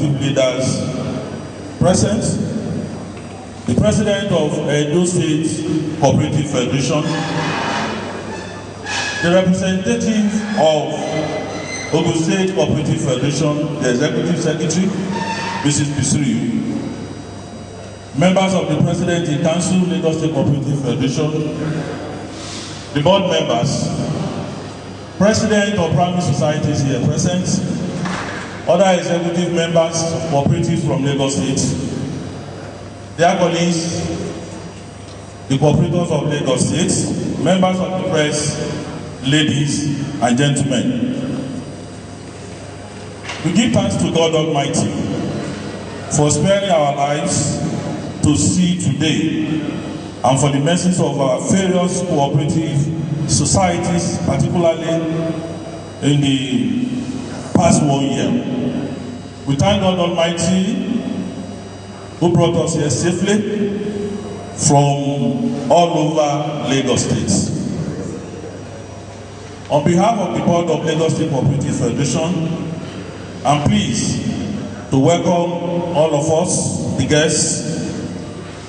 cooperative leaders present, the President of Edo State Cooperative Federation, the representative of Ogun State Cooperative Federation, the Executive Secretary, Mrs. Bisiriyu, members of the Presidency Council, Lagos State Cooperative Federation, the board members, President of primary societies here present, other executive members of cooperatives from Lagos State, their colleagues, the cooperators of Lagos State, members of the press, ladies and gentlemen. We give thanks to God Almighty for sparing our lives to see today, and for the mercies of our various cooperative societies, particularly in the past 1 year. We thank God Almighty who brought us here safely from all over Lagos State. On behalf of the board of Lagos State Cooperative Federation, I'm pleased to welcome all of us, the guests,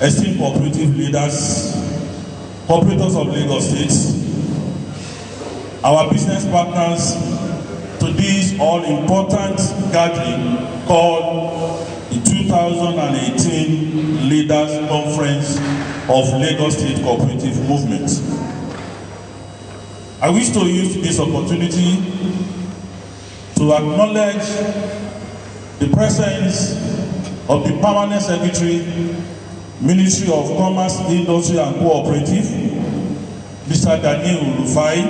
esteemed cooperative leaders, cooperators of Lagos State, our business partners, to this all-important gathering called the 2018 Leaders Conference of Lagos State Cooperative Movement. I wish to use this opportunity to acknowledge the presence of the Permanent Secretary, Ministry of Commerce, Industry and Cooperative, Mr. Daniel Rufai,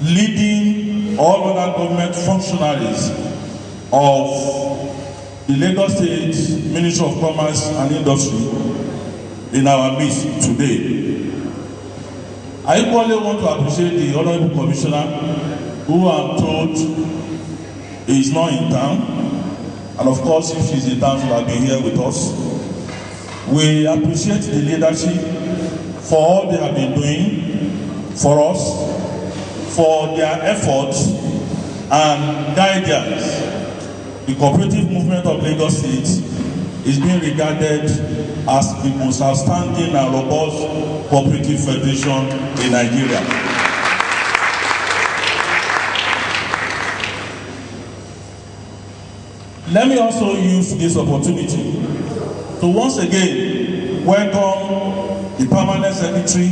leading all other government functionaries of the Lagos State Ministry of Commerce and Industry in our midst today. I equally want to appreciate the Honorable Commissioner, who I'm told is not in town, and of course if she's in town she will be here with us. We appreciate the leadership for all they have been doing for us, for their efforts and guidance. The cooperative movement of Lagos State is being regarded as the most outstanding and robust cooperative federation in Nigeria. Let me also use this opportunity to once again welcome the Permanent Secretary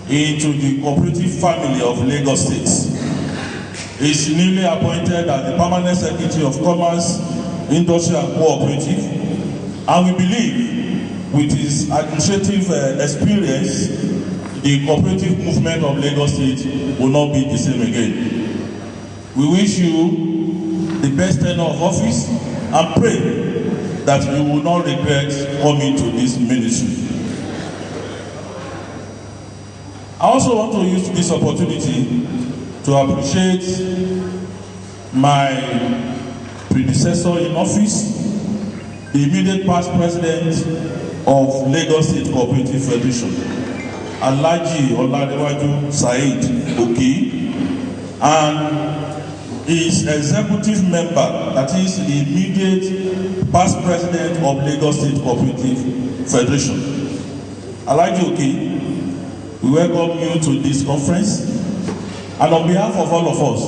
into the cooperative family of Lagos State. He is newly appointed as the Permanent Secretary of Commerce, Industry and Cooperative, and we believe with his administrative experience, the cooperative movement of Lagos State will not be the same again. We wish you the best tenure of office and pray that you will not regret coming to this ministry. I also want to use this opportunity to appreciate my predecessor in office, the immediate past president of Lagos State Cooperative Federation, Alhaji Oladewaju Saheed Oki, and his executive member, that is the immediate past president of Lagos State Cooperative Federation. Alhaji Oki, we welcome you to this conference, and on behalf of all of us,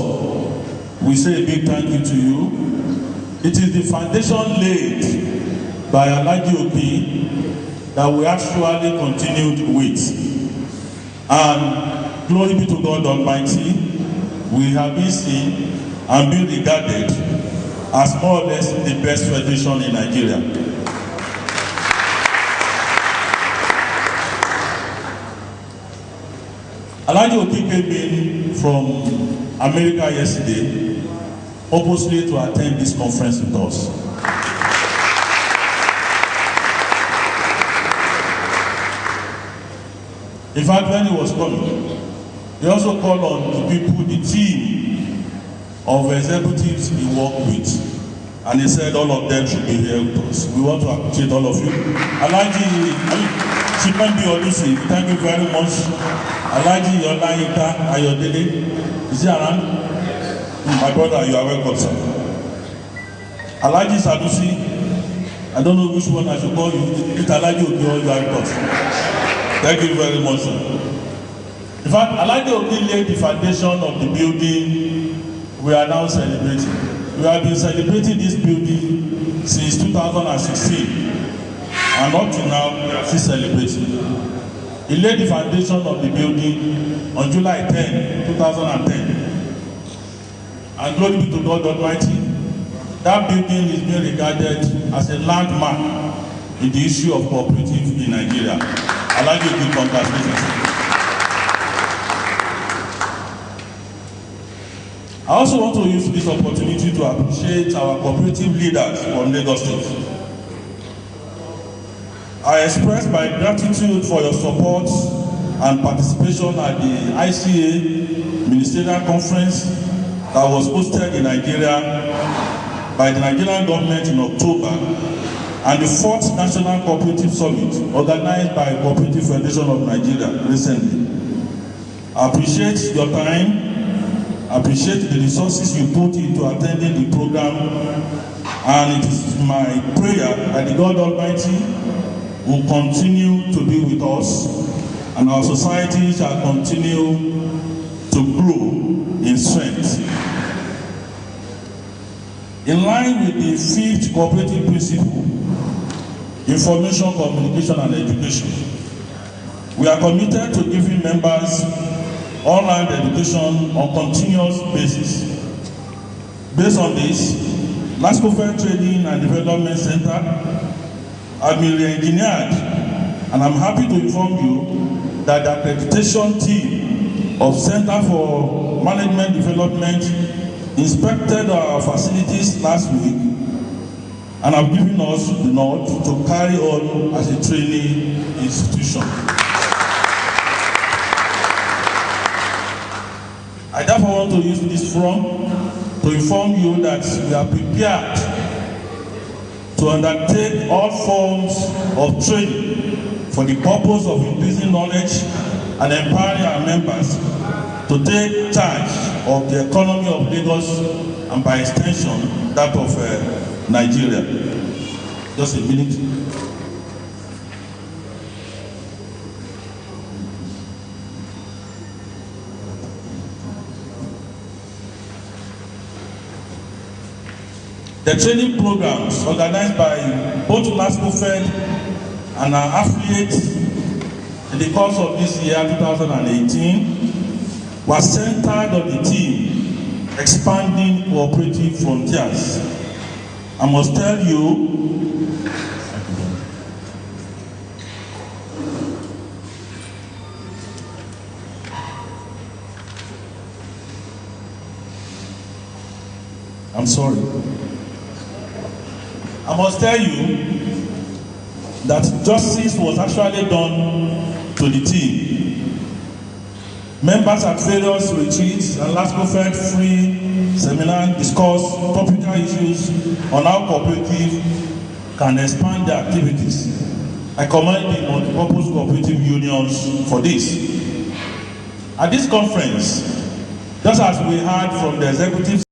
we say a big thank you to you. It is the foundation laid by Alhaji Oki that we actually continued with. And glory be to God Almighty, we have been seen and been regarded as more or less the best federation in Nigeria. Alhaji Oki came in from America yesterday, purposely to attend this conference with us. In fact, when he was coming, he also called on the people, the team of executives he worked with, and he said all of them should be here with us. We want to appreciate all of you. Alhaji Chipendi Olusi, thank you very much. Alhaji Olayinka Ayodele, is he around? My brother, you are welcome, sir. Alhaji Sanusi, I don't know which one I should call you. It's Alhaji Oki or you are boss. Thank you very much, sir. In fact, Alhaji Oki laid the foundation of the building we are now celebrating. We have been celebrating this building since 2016, and up to now, we are still celebrating. He laid the foundation of the building on July 10, 2010. And glory be to God Almighty, that building is being regarded as a landmark in the issue of cooperative in Nigeria. I'd like you to give congratulations. I also want to use this opportunity to appreciate our cooperative leaders from Lagos State. I express my gratitude for your support and participation at the ICA Ministerial Conference that was hosted in Nigeria by the Nigerian government in October, and the 4th National Cooperative Summit organized by Cooperative Federation of Nigeria recently. I appreciate your time, I appreciate the resources you put into attending the program, and it is my prayer that the God Almighty will continue to be with us, and our society shall continue to grow in strength. In line with the 5th cooperative principle, information, communication, and education, we are committed to giving members online education on continuous basis. Based on this, LASCOFED Training and Development Center have been re-engineered, and I'm happy to inform you that the accreditation team of Center for Management Development inspected our facilities last week and have given us the nod to carry on as a training institution. I therefore want to use this forum to inform you that we are prepared to undertake all forms of training for the purpose of increasing knowledge and empowering our members to take charge of the economy of Lagos and by extension that of Nigeria. Just a minute. The training programs organized by both LASCOFED and our affiliates in the course of this year, 2018, was centered on the theme, expanding cooperative frontiers. I must tell you, I'm sorry. I must tell you that justice was actually done to the team. Members at various retreats and LASCOFED free seminars discussed topical issues on how cooperative can expand their activities. I commend the multipurpose cooperative unions for this. At this conference, just as we heard from the executive